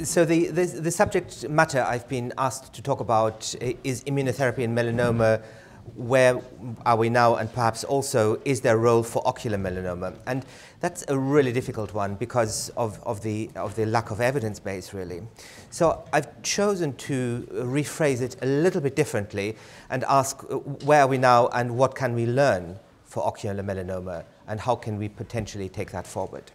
So the subject matter I've been asked to talk about is immunotherapy in melanoma. Where are we now, and perhaps also, is there a role for ocular melanoma? And that's a really difficult one because of the lack of evidence base, really. So I've chosen to rephrase it a little bit differently and ask where are we now and what can we learn for ocular melanoma and how can we potentially take that forward.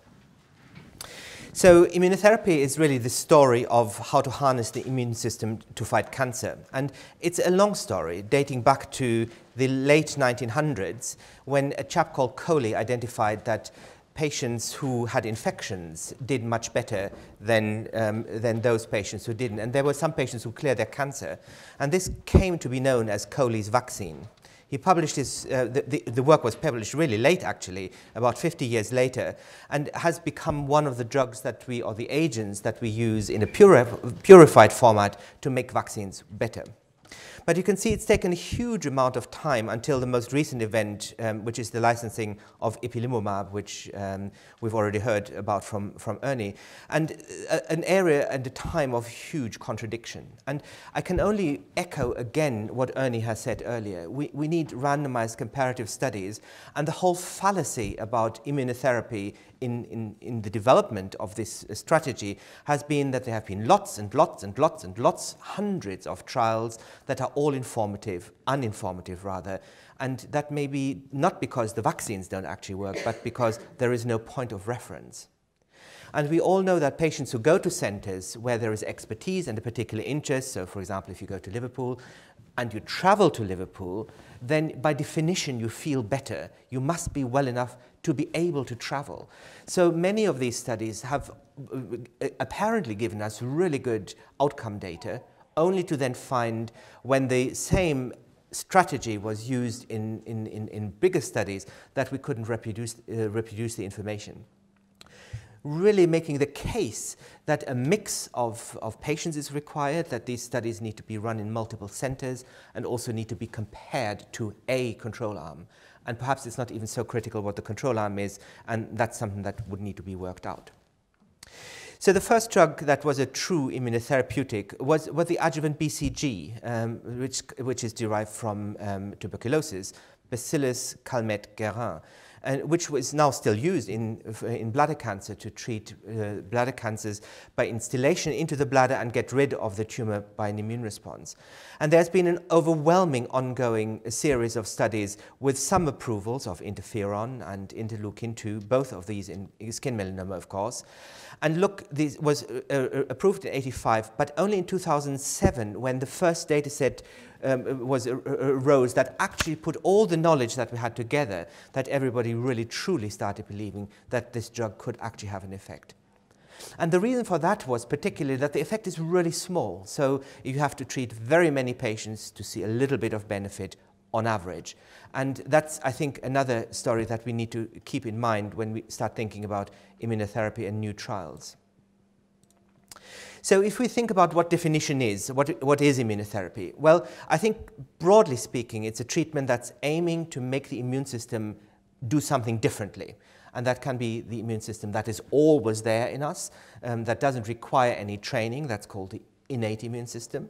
So immunotherapy is really the story of how to harness the immune system to fight cancer. And it's a long story dating back to the late 1900s when a chap called Coley identified that patients who had infections did much better than those patients who didn't. And there were some patients who cleared their cancer. And this came to be known as Coley's vaccine. He published his, the work was published really late, actually, about 50 years later, and has become one of the drugs that we, or the agents that we use in a purified format to make vaccines better. But you can see it's taken a huge amount of time until the most recent event, which is the licensing of ipilimumab, which we've already heard about from Ernie, and an area and a time of huge contradiction. And I can only echo again what Ernie has said earlier. We need randomized comparative studies, and the whole fallacy about immunotherapy in the development of this strategy has been that there have been lots and lots and lots and lots, hundreds of trials that are all uninformative rather, and that may be not because the vaccines don't actually work, but because there is no point of reference. And we all know that patients who go to centres where there is expertise and a particular interest, so for example if you go to Liverpool and you travel to Liverpool, then by definition you feel better. You must be well enough to be able to travel. So many of these studies have apparently given us really good outcome data, only to then find when the same strategy was used in bigger studies that we couldn't reproduce the information. Really making the case that a mix of patients is required, that these studies need to be run in multiple centers and also need to be compared to a control arm. And perhaps it's not even so critical what the control arm is, and that's something that would need to be worked out. So the first drug that was a true immunotherapeutic was the adjuvant BCG, which is derived from tuberculosis, Bacillus calmette-guerin, which was now still used in bladder cancer to treat bladder cancers by instillation into the bladder and get rid of the tumor by an immune response. And there's been an overwhelming ongoing series of studies with some approvals of interferon and interleukin-2, both of these in skin melanoma, of course. And look, this was approved in '85, but only in 2007, when the first data set arose that actually put all the knowledge that we had together, that everybody really truly started believing that this drug could actually have an effect. And the reason for that was particularly that the effect is really small. So you have to treat very many patients to see a little bit of benefit on average. And that's, I think, another story that we need to keep in mind when we start thinking about immunotherapy and new trials. So if we think about what definition is, what is immunotherapy? Well, I think broadly speaking, it's a treatment that's aiming to make the immune system do something differently. And that can be the immune system that is always there in us, that doesn't require any training. That's called the innate immune system.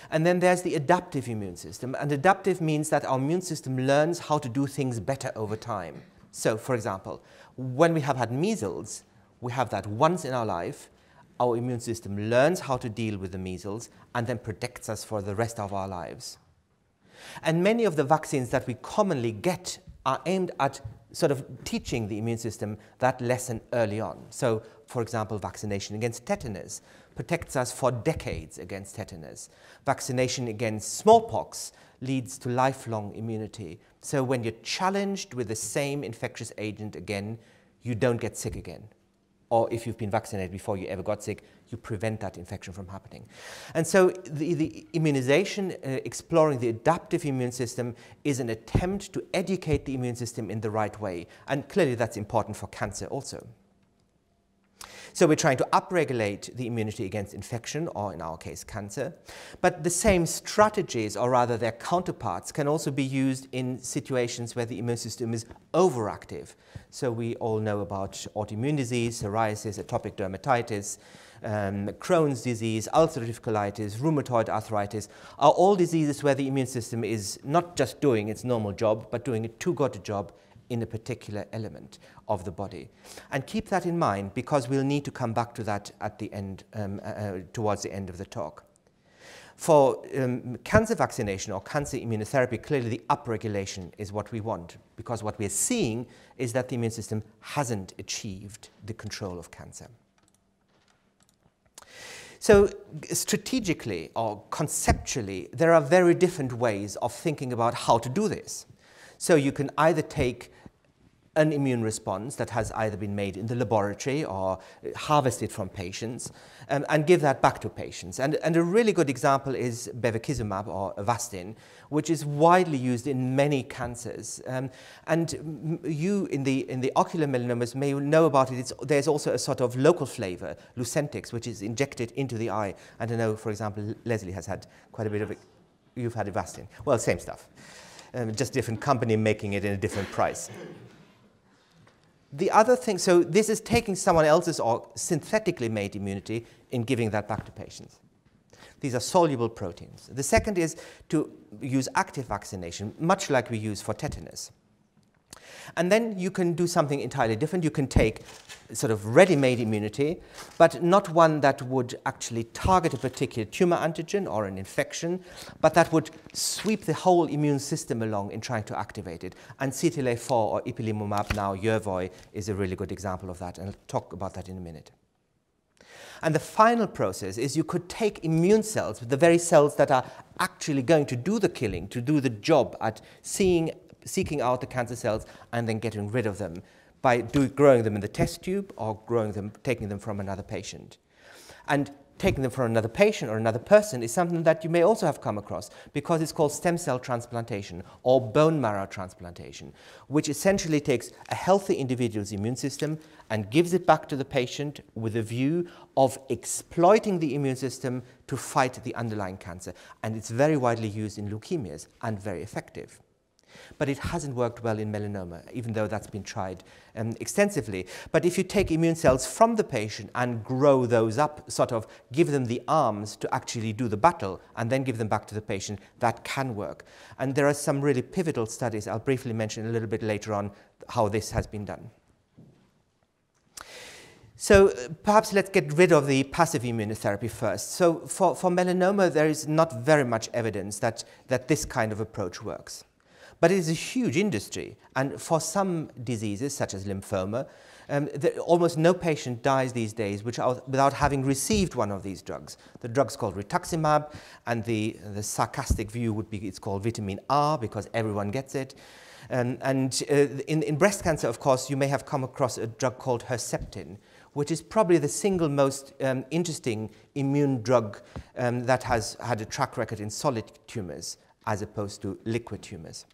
And then there's the adaptive immune system. And adaptive means that our immune system learns how to do things better over time. So, for example, when we have had measles, we have that once in our life. Our immune system learns how to deal with the measles and then protects us for the rest of our lives. And many of the vaccines that we commonly get are aimed at sort of teaching the immune system that lesson early on. So, for example, vaccination against tetanus protects us for decades against tetanus. Vaccination against smallpox leads to lifelong immunity. So when you're challenged with the same infectious agent again, you don't get sick again. Or if you've been vaccinated before you ever got sick, you prevent that infection from happening. And so the immunization, exploring the adaptive immune system, is an attempt to educate the immune system in the right way. And clearly that's important for cancer also. So we're trying to upregulate the immunity against infection, or in our case, cancer. But the same strategies, or rather their counterparts, can also be used in situations where the immune system is overactive. So we all know about autoimmune disease, psoriasis, atopic dermatitis, Crohn's disease, ulcerative colitis, rheumatoid arthritis, are all diseases where the immune system is not just doing its normal job, but doing a too good a job in a particular element of the body. And keep that in mind, because we'll need to come back to that at the end, towards the end of the talk. For cancer vaccination or cancer immunotherapy, clearly the upregulation is what we want, because what we're seeing is that the immune system hasn't achieved the control of cancer. So strategically or conceptually, there are very different ways of thinking about how to do this. So you can either take an immune response that has either been made in the laboratory or harvested from patients and give that back to patients. And a really good example is bevacizumab or Avastin, which is widely used in many cancers. And you in the ocular melanomas may know about it. There's also a sort of local flavor, Lucentis, which is injected into the eye. And I know, for example, Leslie has had quite a bit of it. You've had Avastin. Well, same stuff. Just different company making it in a different price. The other thing, so this is taking someone else's or synthetically made immunity and giving that back to patients. These are soluble proteins. The second is to use active vaccination, much like we use for tetanus. And then you can do something entirely different. You can take sort of ready-made immunity, but not one that would actually target a particular tumor antigen or an infection, but that would sweep the whole immune system along in trying to activate it. And CTLA-4 or ipilimumab, now Yervoy, is a really good example of that, and I'll talk about that in a minute. And the final process is you could take immune cells, the very cells that are actually going to do the killing, to do the job at seeking out the cancer cells and then getting rid of them by growing them in the test tube or taking them from another patient. And taking them from another patient or another person is something that you may also have come across, because it's called stem cell transplantation or bone marrow transplantation, which essentially takes a healthy individual's immune system and gives it back to the patient with a view of exploiting the immune system to fight the underlying cancer. And it's very widely used in leukemias and very effective. But it hasn't worked well in melanoma, even though that's been tried extensively. But if you take immune cells from the patient and grow those up, sort of give them the arms to actually do the battle, and then give them back to the patient, that can work. And there are some really pivotal studies. I'll briefly mention a little bit later on how this has been done. So perhaps let's get rid of the passive immunotherapy first. So for melanoma, there is not very much evidence that this kind of approach works. But it is a huge industry, and for some diseases, such as lymphoma, almost no patient dies these days without having received one of these drugs. The drug's called rituximab, and the sarcastic view would be it's called vitamin R, because everyone gets it. In breast cancer, of course, you may have come across a drug called Herceptin, which is probably the single most interesting immune drug that has had a track record in solid tumors as opposed to liquid tumors.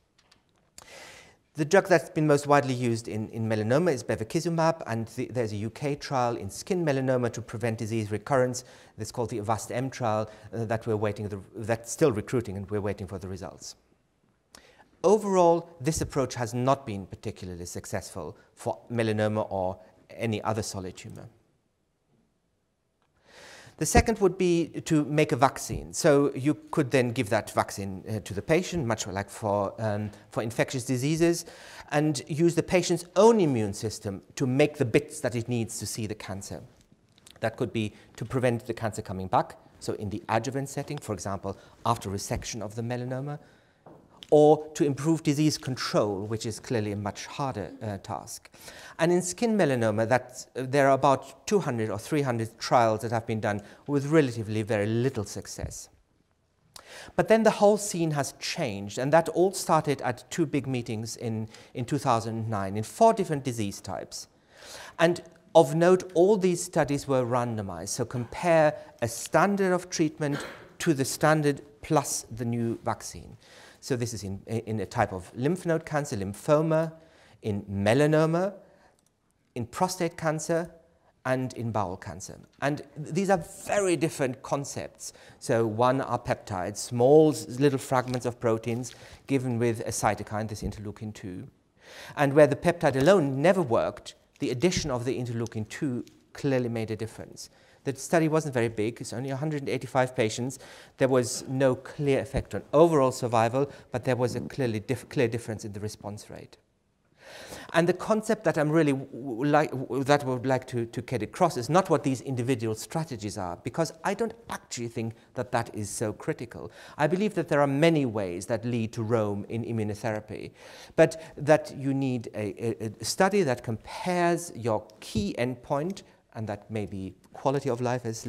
The drug that's been most widely used in melanoma is bevacizumab, and there's a UK trial in skin melanoma to prevent disease recurrence. It's called the Avast-M trial that's still recruiting, and we're waiting for the results. Overall, this approach has not been particularly successful for melanoma or any other solid tumor. The second would be to make a vaccine. So you could then give that vaccine to the patient, much like for infectious diseases, and use the patient's own immune system to make the bits that it needs to see the cancer. That could be to prevent the cancer coming back, so in the adjuvant setting, for example, after resection of the melanoma, or to improve disease control, which is clearly a much harder task. And in skin melanoma, there are about 200 or 300 trials that have been done with relatively very little success. But then the whole scene has changed, and that all started at two big meetings in 2009 in 4 different disease types. And of note, all these studies were randomized, so compare a standard of treatment to the standard plus the new vaccine. So this is in a type of lymph node cancer, lymphoma, in melanoma, in prostate cancer, and in bowel cancer. And these are very different concepts. So one are peptides, small little fragments of proteins given with a cytokine, this interleukin-2. And where the peptide alone never worked, the addition of the interleukin-2 clearly made a difference. The study wasn't very big. It's only 185 patients. There was no clear effect on overall survival, but there was a clear difference in the response rate. And the concept that I'm really would like to get across is not what these individual strategies are, because I don't actually think that that is so critical. I believe that there are many ways that lead to Rome in immunotherapy, but that you need a study that compares your key endpoint, and that may be quality of life, as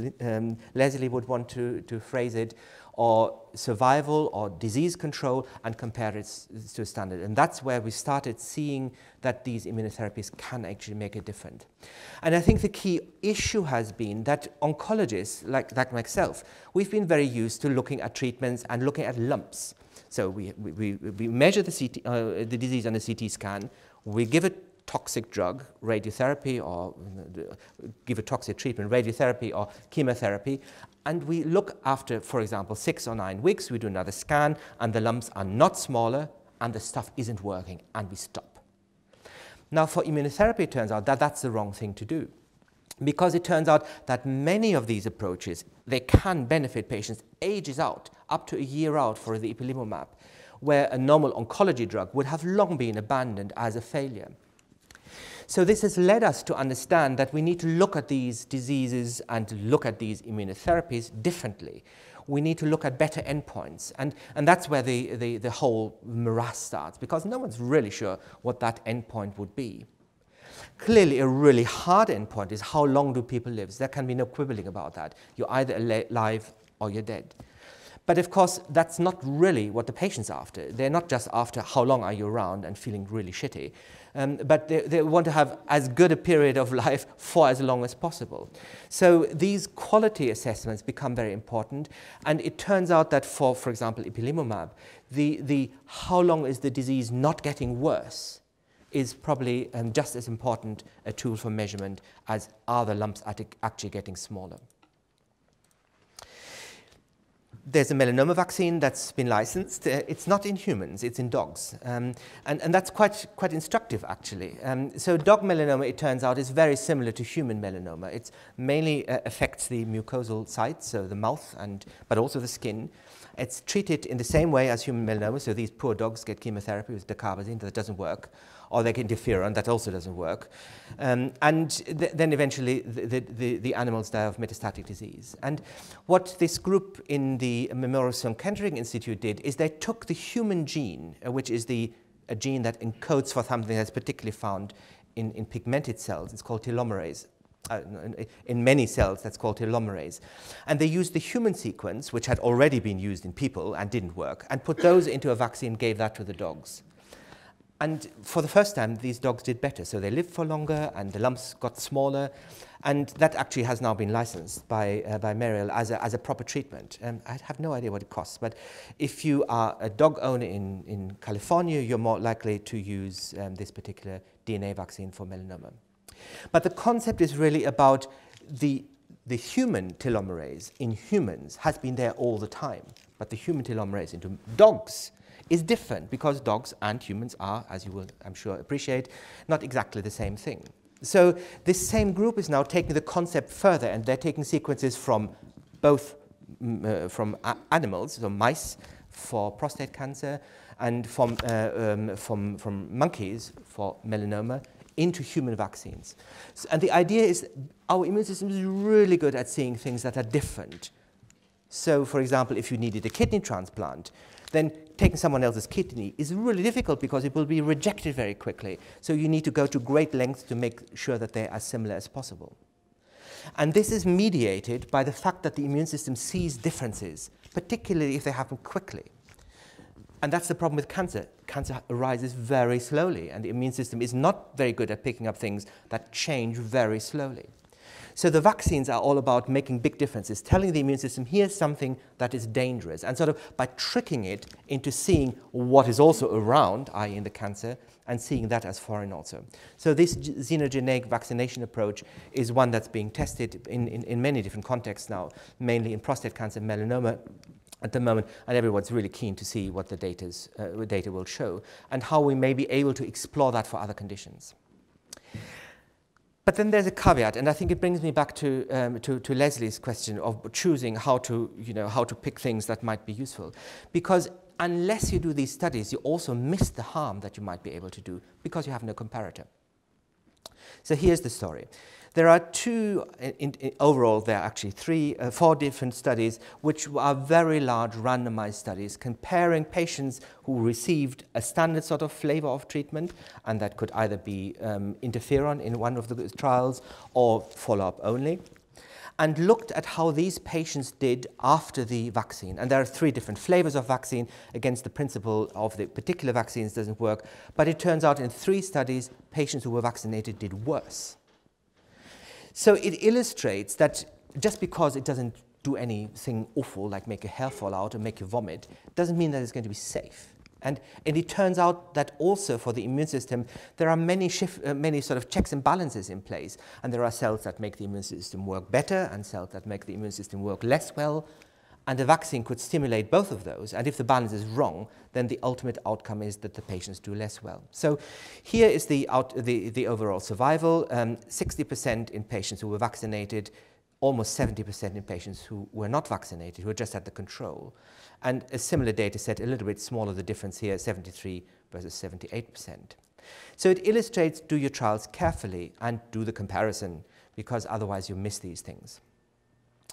Leslie would want to phrase it, or survival or disease control, and compare it to a standard. And that's where we started seeing that these immunotherapies can actually make a difference. And I think the key issue has been that oncologists, like myself, we've been very used to looking at treatments and looking at lumps. So we measure the disease on a CT scan, we give a toxic drug, radiotherapy, or give a toxic treatment, radiotherapy or chemotherapy, and we look after, for example, 6 or 9 weeks, we do another scan, and the lumps are not smaller, and the stuff isn't working, and we stop. Now, for immunotherapy, it turns out that that's the wrong thing to do, because it turns out that many of these approaches, they can benefit patients ages out, up to a year out for the ipilimumab, where a normal oncology drug would have long been abandoned as a failure. So this has led us to understand that we need to look at these diseases and to look at these immunotherapies differently. We need to look at better endpoints, and that's where the whole morass starts, because no one's really sure what that endpoint would be. Clearly, a really hard endpoint is how long do people live. There can be no quibbling about that. You're either alive or you're dead. But of course, that's not really what the patient's after. They're not just after how long are you around and feeling really shitty, but they want to have as good a period of life for as long as possible. So these quality assessments become very important, and it turns out that for example, ipilimumab, the how long is the disease not getting worse is probably just as important a tool for measurement as are the lumps actually getting smaller. There's a melanoma vaccine that's been licensed. It's not in humans, it's in dogs. And that's quite instructive, actually. So dog melanoma, it turns out, is very similar to human melanoma. It mainly affects the mucosal sites, so the mouth, but also the skin. It's treated in the same way as human melanoma, so these poor dogs get chemotherapy with dacarbazine, that doesn't work, or they get interferon, that also doesn't work. Then eventually the animals die of metastatic disease. And what this group in the Memorial Sloan Kettering Institute did is they took the human gene, which is a gene that encodes for something that's particularly found in pigmented cells. It's called telomerase. In many cells, that's called telomerase. And they used the human sequence, which had already been used in people and didn't work, and put those into a vaccine, gave that to the dogs. And for the first time, these dogs did better. So they lived for longer, and the lumps got smaller. And that actually has now been licensed by Merial as a proper treatment. I have no idea what it costs, but if you are a dog owner in California, you're more likely to use this particular DNA vaccine for melanoma. But the concept is really about the human telomerase in humans has been there all the time, but the human telomerase into dogs is different, because dogs and humans are, as you will, I'm sure, appreciate, not exactly the same thing. So this same group is now taking the concept further, and they're taking sequences from both animals, so mice for prostate cancer, and from monkeys for melanoma, into human vaccines. And the idea is our immune system is really good at seeing things that are different. So, for example, if you needed a kidney transplant, then taking someone else's kidney is really difficult because it will be rejected very quickly. So you need to go to great lengths to make sure that they're as similar as possible. And this is mediated by the fact that the immune system sees differences, particularly if they happen quickly. And that's the problem with cancer. Cancer arises very slowly, and the immune system is not very good at picking up things that change very slowly. So the vaccines are all about making big differences, telling the immune system, here's something that is dangerous, and sort of by tricking it into seeing what is also around, i.e. in the cancer, and seeing that as foreign also. So this xenogenic vaccination approach is one that's being tested in many different contexts now, mainly in prostate cancer, melanoma at the moment, and everyone's really keen to see what the data will show, and how we may be able to explore that for other conditions. But then there's a caveat, and I think it brings me back to Leslie's question of choosing how to pick things that might be useful. Because unless you do these studies, you also miss the harm that you might be able to do because you have no comparator. So here's the story. There are overall there are actually four different studies which are very large randomized studies comparing patients who received a standard sort of flavor of treatment, and that could either be interferon in one of the trials or follow-up only, and looked at how these patients did after the vaccine. And there are three different flavors of vaccine against the principle of the particular vaccines doesn't work, but it turns out in 3 studies, patients who were vaccinated did worse. So it illustrates that just because it doesn't do anything awful, like make your hair fall out or make you vomit, doesn't mean that it's going to be safe. And it turns out that also for the immune system, there are many sort of checks and balances in place. And there are cells that make the immune system work better and cells that make the immune system work less well. And the vaccine could stimulate both of those. And if the balance is wrong, then the ultimate outcome is that the patients do less well. So here is the overall survival, 60% in patients who were vaccinated, almost 70% in patients who were not vaccinated, who just had the control. And a similar data set, a little bit smaller the difference here, 73 versus 78%. So it illustrates, do your trials carefully and do the comparison, because otherwise you miss these things.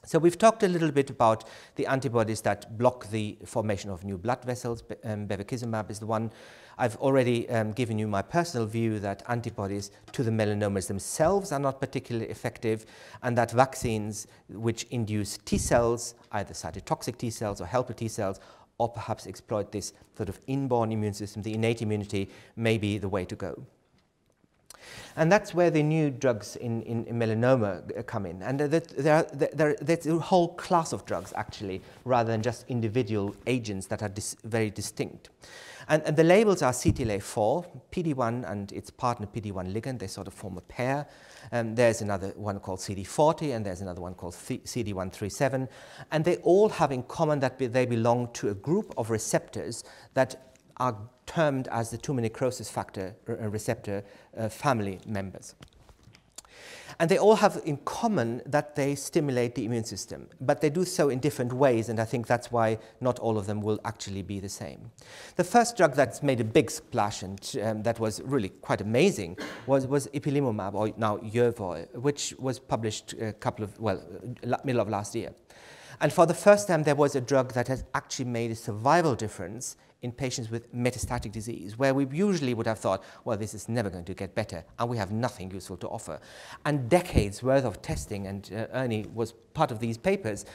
So we've talked a little bit about the antibodies that block the formation of new blood vessels. Bevacizumab is the one. I've already given you my personal view that antibodies to the melanomas themselves are not particularly effective, and that vaccines which induce T cells, either cytotoxic T cells or helper T cells, or perhaps exploit this sort of inborn immune system, the innate immunity, may be the way to go. And that's where the new drugs in melanoma come in. And there's a whole class of drugs, actually, rather than just individual agents that are very distinct. And the labels are CTLA-4, PD-1 and its partner PD-1 ligand. They sort of form a pair. There's another one called CD40, and there's another one called CD137. And they all have in common that they belong to a group of receptors that are termed as the tumor necrosis factor receptor family members. And they all have in common that they stimulate the immune system, but they do so in different ways, and I think that's why not all of them will actually be the same. The first drug that's made a big splash and that was really quite amazing was ipilimumab, or now Yervoy, which was published middle of last year. And for the first time, there was a drug that has actually made a survival difference in patients with metastatic disease, where we usually would have thought, well, this is never going to get better, and we have nothing useful to offer. And decades worth of testing, and Ernie was part of these papers,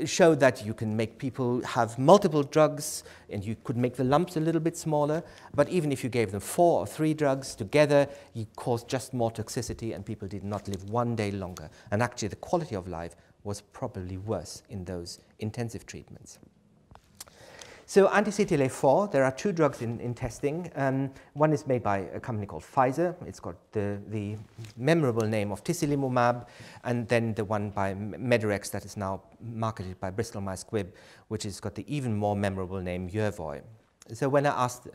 showed that you can make people have multiple drugs, and you could make the lumps a little bit smaller, but even if you gave them 4 or 3 drugs together, you caused just more toxicity, and people did not live 1 day longer. And actually, the quality of life was probably worse in those intensive treatments. So anti-CTLA-4, there are 2 drugs in testing. One is made by a company called Pfizer. It's got the memorable name of tislelizumab, and then the one by Medirex that is now marketed by Bristol Myers Squibb, which has got the even more memorable name Yervoy. So when I asked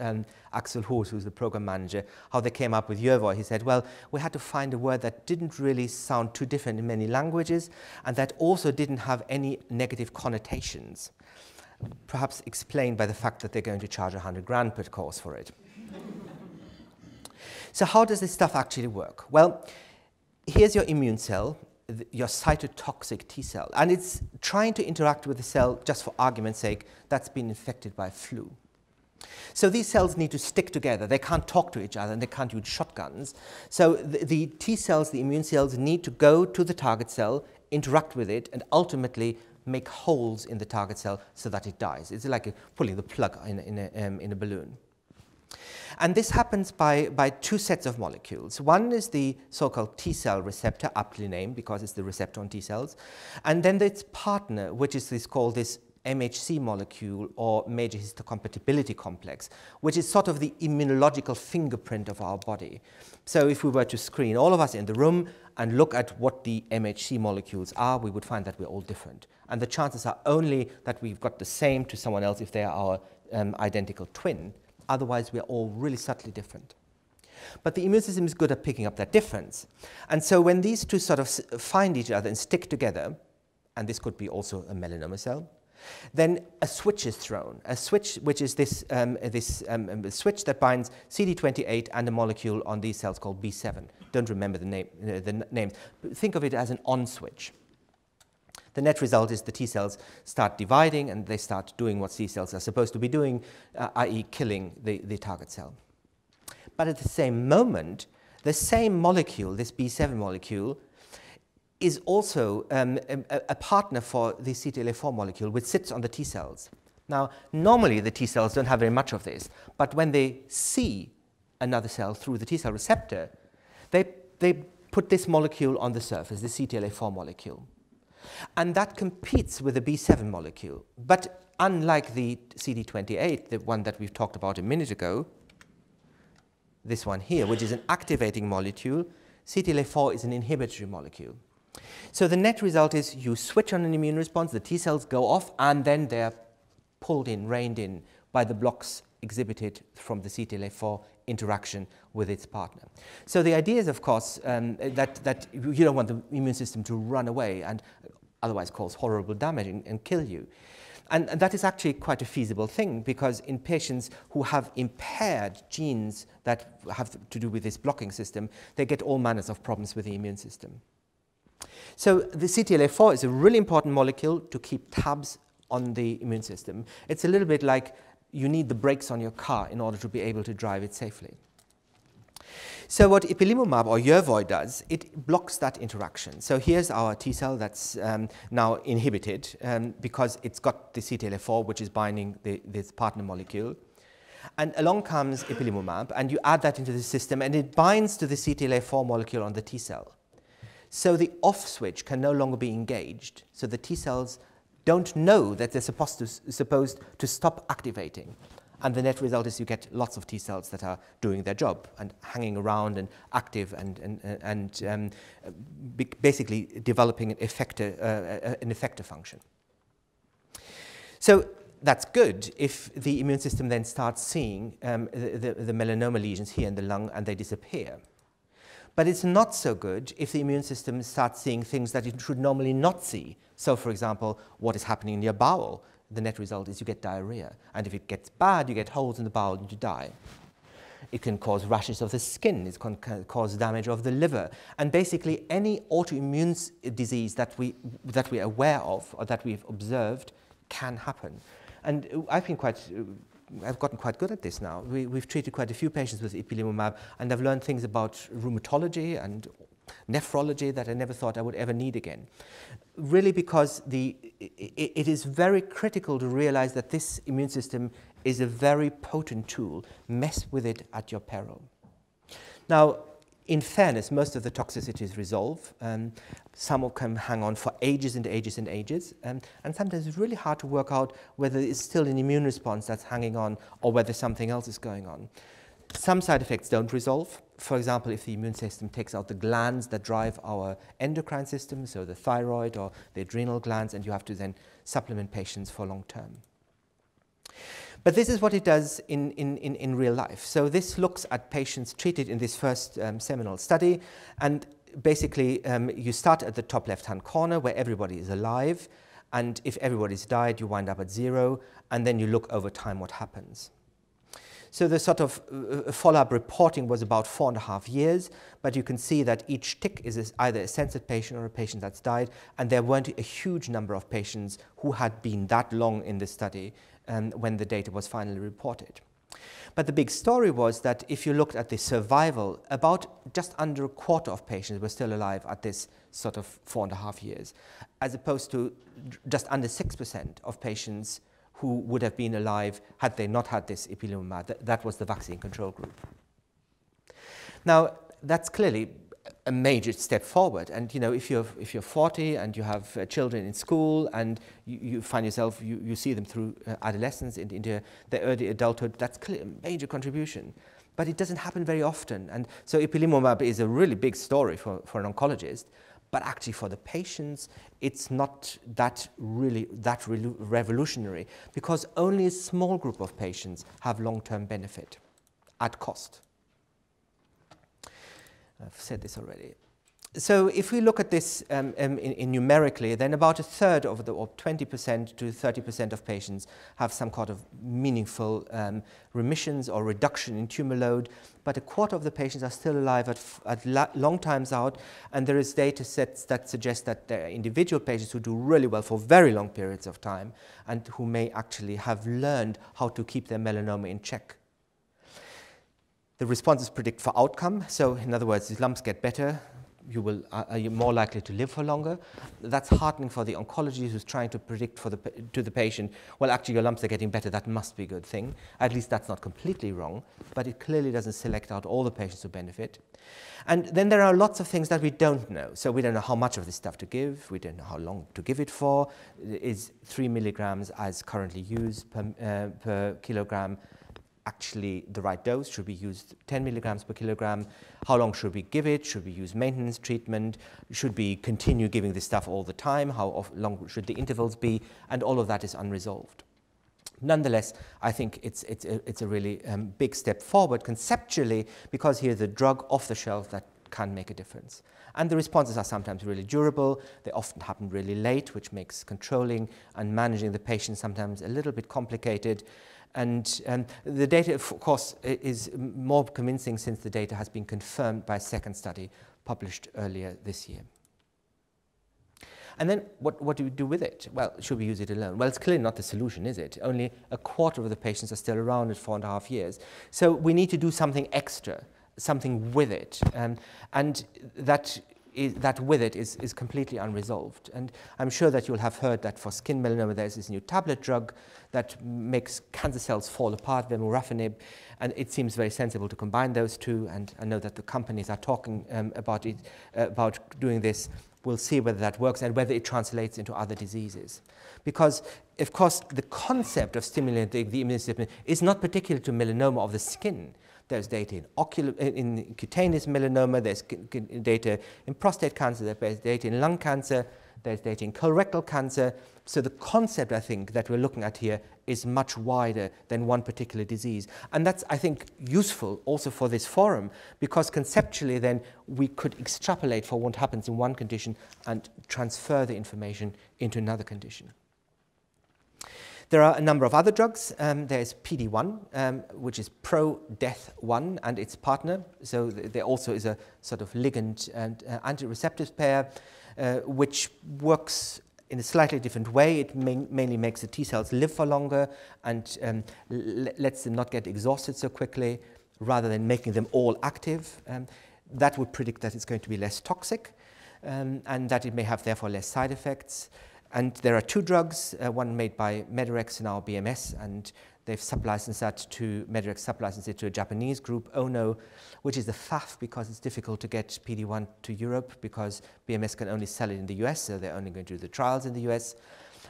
Axel Hoos, who's the program manager, how they came up with Yervoy, he said, well, we had to find a word that didn't really sound too different in many languages, and that also didn't have any negative connotations, perhaps explained by the fact that they're going to charge 100 grand per course for it. So how does this stuff actually work? Well, here's your immune cell, your cytotoxic T cell, and it's trying to interact with the cell, just for argument's sake, that's been infected by flu. So these cells need to stick together. They can't talk to each other, and they can't use shotguns. So the T cells, the immune cells, need to go to the target cell, interact with it, and ultimately make holes in the target cell so that it dies. It's like pulling the plug in a balloon. And this happens by 2 sets of molecules. One is the so-called T cell receptor, aptly named because it's the receptor on T cells. And then its partner, which is called this MHC molecule, or major histocompatibility complex, which is sort of the immunological fingerprint of our body. So if we were to screen all of us in the room and look at what the MHC molecules are, we would find that we're all different. And the chances are only that we've got the same to someone else if they are our identical twin. Otherwise, we're all really subtly different. But the immune system is good at picking up that difference. And so when these two sort of find each other and stick together, and this could be also a melanoma cell, then a switch is thrown, a switch which is this switch that binds CD28 and a molecule on these cells called B7. Don't remember the names. Think of it as an on switch. The net result is the T cells start dividing and they start doing what C cells are supposed to be doing, i.e. killing the target cell. But at the same moment, the same molecule, this B7 molecule, is also a partner for the CTLA-4 molecule, which sits on the T cells. Now, normally the T cells don't have very much of this, but when they see another cell through the T cell receptor, they put this molecule on the surface, the CTLA-4 molecule. And that competes with the B7 molecule. But unlike the CD28, the one that we've talked about a minute ago, this one here, which is an activating molecule, CTLA-4 is an inhibitory molecule. So the net result is you switch on an immune response, the T cells go off, and then they're pulled in, reined in by the blocks exhibited from the CTLA-4 interaction with its partner. So the idea is, of course, that you don't want the immune system to run away and otherwise cause horrible damage and kill you. And that is actually quite a feasible thing, because in patients who have impaired genes that have to do with this blocking system, they get all manners of problems with the immune system. So the CTLA-4 is a really important molecule to keep tabs on the immune system. It's a little bit like you need the brakes on your car in order to be able to drive it safely. So what ipilimumab or Yervoy does, it blocks that interaction. So here's our T cell that's now inhibited because it's got the CTLA-4, which is binding this partner molecule. And along comes ipilimumab, and you add that into the system, and it binds to the CTLA-4 molecule on the T cell. So the off switch can no longer be engaged. So the T cells don't know that they're supposed to stop activating. And the net result is you get lots of T cells that are doing their job and hanging around and active and basically developing an effector function. So that's good if the immune system then starts seeing the melanoma lesions here in the lung and they disappear. But it's not so good if the immune system starts seeing things that it should normally not see. So, for example, what is happening in your bowel? The net result is you get diarrhea. And if it gets bad, you get holes in the bowel and you die. It can cause rashes of the skin. It can cause damage of the liver. And basically, any autoimmune disease that we're aware of or that we've observed can happen. And I've gotten quite good at this now. We've treated quite a few patients with ipilimumab, and I've learned things about rheumatology and nephrology that I never thought I would ever need again. Really because it is very critical to realize that this immune system is a very potent tool. Mess with it at your peril. Now, in fairness, most of the toxicities resolve. Some can hang on for ages and ages and ages. And sometimes it's really hard to work out whether it's still an immune response that's hanging on or whether something else is going on. Some side effects don't resolve. For example, if the immune system takes out the glands that drive our endocrine system, so the thyroid or the adrenal glands, and you have to then supplement patients for long term. But this is what it does in real life. So this looks at patients treated in this first seminal study. And basically, you start at the top left-hand corner where everybody is alive. And if everybody's died, you wind up at 0. And then you look over time what happens. So the sort of follow-up reporting was about 4.5 years. But you can see that each tick is either a censored patient or a patient that's died. And there weren't a huge number of patients who had been that long in the study when the data was finally reported. But the big story was that if you looked at the survival, about just under a quarter of patients were still alive at this sort of 4.5 years, as opposed to just under 6% of patients who would have been alive had they not had this ipilimumab. That was the vaccine control group. Now, that's clearly a major step forward. And you know, if you're 40 and you have children in school and you find yourself, you see them through adolescence into their early adulthood, that's clearly a major contribution. But it doesn't happen very often. And so ipilimumab is a really big story for an oncologist. But actually for the patients, it's not that revolutionary, because only a small group of patients have long-term benefit at cost. I've said this already. So if we look at this in numerically, then about a third of or 20% to 30% of patients have some kind of meaningful remissions or reduction in tumor load, but a quarter of the patients are still alive at long times out, and there is data sets that suggest that there are individual patients who do really well for very long periods of time and who may actually have learned how to keep their melanoma in check. The responses predict for outcome, so in other words, the lumps get better, you're more likely to live for longer. That's heartening for the oncologist who's trying to predict to the patient, well, actually your lumps are getting better, that must be a good thing. At least that's not completely wrong, but it clearly doesn't select out all the patients who benefit. And then there are lots of things that we don't know. So we don't know how much of this stuff to give, we don't know how long to give it for. Is 3 milligrams as currently used per kilogram actually the right dose? Should we use 10 milligrams per kilogram? How long should we give it? Should we use maintenance treatment? Should we continue giving this stuff all the time? How long should the intervals be? And all of that is unresolved. Nonetheless, I think it's a really big step forward conceptually, because here's a drug off the shelf that can make a difference. And the responses are sometimes really durable. They often happen really late, which makes controlling and managing the patient sometimes a little bit complicated. And the data, of course, is more convincing since the data has been confirmed by a second study published earlier this year. And then what do we do with it? Well, should we use it alone? Well, it's clearly not the solution, is it? Only a quarter of the patients are still around at 4.5 years. So we need to do something extra, something with it. And that with it is completely unresolved. And I'm sure that you'll have heard that for skin melanoma there's this new tablet drug that makes cancer cells fall apart, vemurafenib, and it seems very sensible to combine those two, and I know that the companies are talking about doing this. We'll see whether that works and whether it translates into other diseases. Because, of course, the concept of stimulating the immune system is not particular to melanoma of the skin. There's data in cutaneous melanoma, there's data in prostate cancer, there's data in lung cancer, there's data in colorectal cancer. So the concept, I think, that we're looking at here is much wider than one particular disease. And that's, I think, useful also for this forum, because conceptually then we could extrapolate for what happens in one condition and transfer the information into another condition. There are a number of other drugs. There's PD-1, which is pro-death-1 and its partner. So there also is a sort of ligand and anti-receptors pair, which works in a slightly different way. It mainly makes the T cells live for longer and lets them not get exhausted so quickly, rather than making them all active. That would predict that it's going to be less toxic and that it may have therefore less side effects. And there are two drugs, one made by Medirex and now BMS, and they've sublicensed that to, Medirex sublicensed it to a Japanese group, Ono, which is the faff because it's difficult to get PD-1 to Europe because BMS can only sell it in the US, so they're only going to do the trials in the US.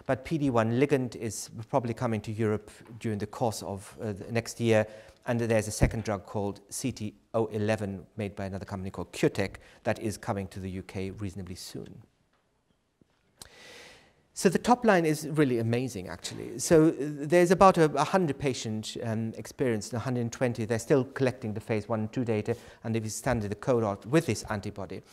But PD-1 ligand is probably coming to Europe during the course of next year, and there's a second drug called CT011 made by another company called CureTech that is coming to the UK reasonably soon. So the top line is really amazing, actually. So there's about 100 patient experience, 120. They're still collecting the phase 1 and 2 data, and they've extended the cohort with this antibody.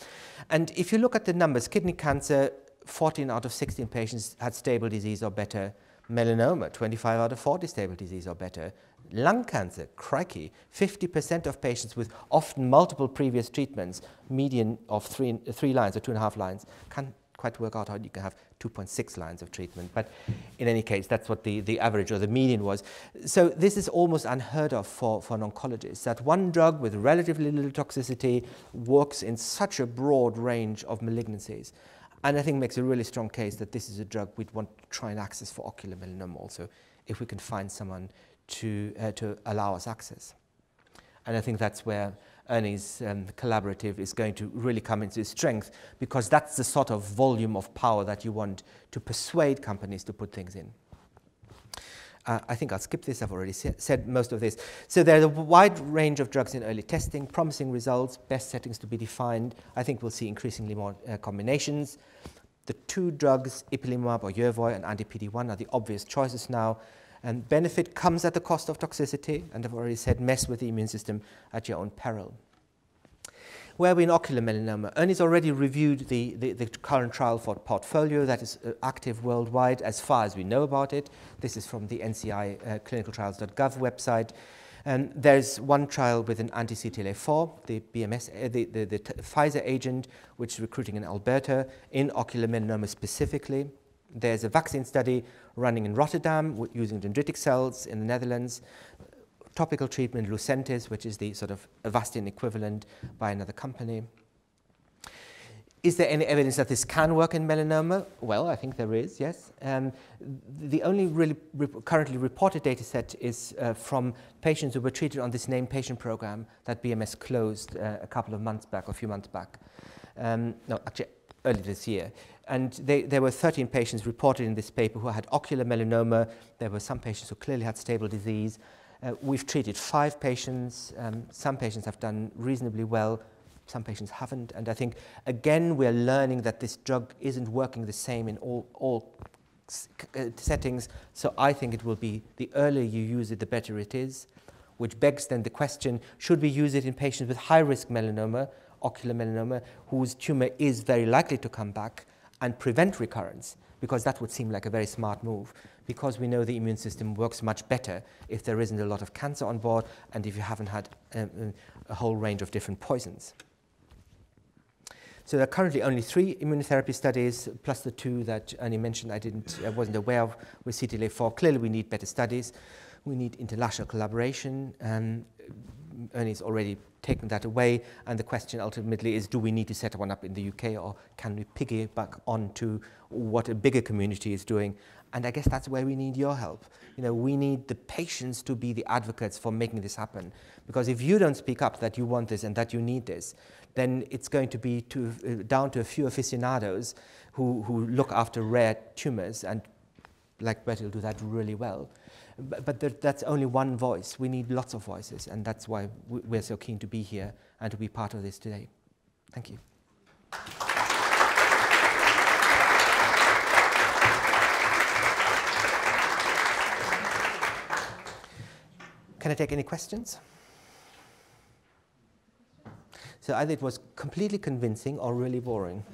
And if you look at the numbers, kidney cancer, 14 out of 16 patients had stable disease or better. Melanoma, 25 out of 40 stable disease or better. Lung cancer, crikey, 50% of patients with often multiple previous treatments, median of 3 lines or 2.5 lines, can quite work out how you can have 2.6 lines of treatment. But in any case, that's what the average or the median was. So this is almost unheard of for an oncologist, that one drug with relatively little toxicity works in such a broad range of malignancies. And I think makes a really strong case that this is a drug we'd want to try and access for ocular melanoma also, if we can find someone to allow us access. And I think that's where Ernie's collaborative is going to really come into strength, because that's the sort of volume of power that you want to persuade companies to put things in. I think I'll skip this. I've already said most of this. So there's a wide range of drugs in early testing, promising results, best settings to be defined. I think we'll see increasingly more combinations. The two drugs, ipilimumab or Yervoy and anti-PD-1, are the obvious choices now. And benefit comes at the cost of toxicity, and I've already said mess with the immune system at your own peril. Where are we in ocular melanoma? Ernie's already reviewed the current trial for portfolio that is active worldwide as far as we know about it. This is from the NCI clinicaltrials.gov website. There's one trial with an anti-CTLA-4, the BMS, the Pfizer agent, which is recruiting in Alberta in ocular melanoma specifically. There's a vaccine study running in Rotterdam using dendritic cells in the Netherlands. Topical treatment Lucentis, which is the sort of Avastin equivalent by another company. Is there any evidence that this can work in melanoma? Well, I think there is, yes. The only really currently reported data set is from patients who were treated on this named patient program that BMS closed a couple of months back, or a few months back. No, actually, early this year. And there were 13 patients reported in this paper who had ocular melanoma. There were some patients who clearly had stable disease. We've treated 5 patients. Some patients have done reasonably well. Some patients haven't. And I think, again, we're learning that this drug isn't working the same in all settings. So I think it will be the earlier you use it, the better it is, which begs then the question, should we use it in patients with high-risk melanoma, ocular melanoma, whose tumor is very likely to come back, and prevent recurrence? Because that would seem like a very smart move, because we know the immune system works much better if there isn't a lot of cancer on board and if you haven't had a whole range of different poisons. So there are currently only 3 immunotherapy studies, plus the 2 that Ernie mentioned I wasn't aware of with CTLA-4. Clearly we need better studies. We need international collaboration. Ernie's already taken that away, and the question ultimately is, do we need to set one up in the UK, or can we piggyback onto what a bigger community is doing? And I guess that's where we need your help. You know, we need the patients to be the advocates for making this happen, because if you don't speak up that you want this and that you need this, then it's going to be down to a few aficionados who look after rare tumors, and like Betty will do that really well. But that's only one voice. We need lots of voices, and that's why we're so keen to be here and to be part of this today. Thank you. Can I take any questions? So either it was completely convincing or really boring.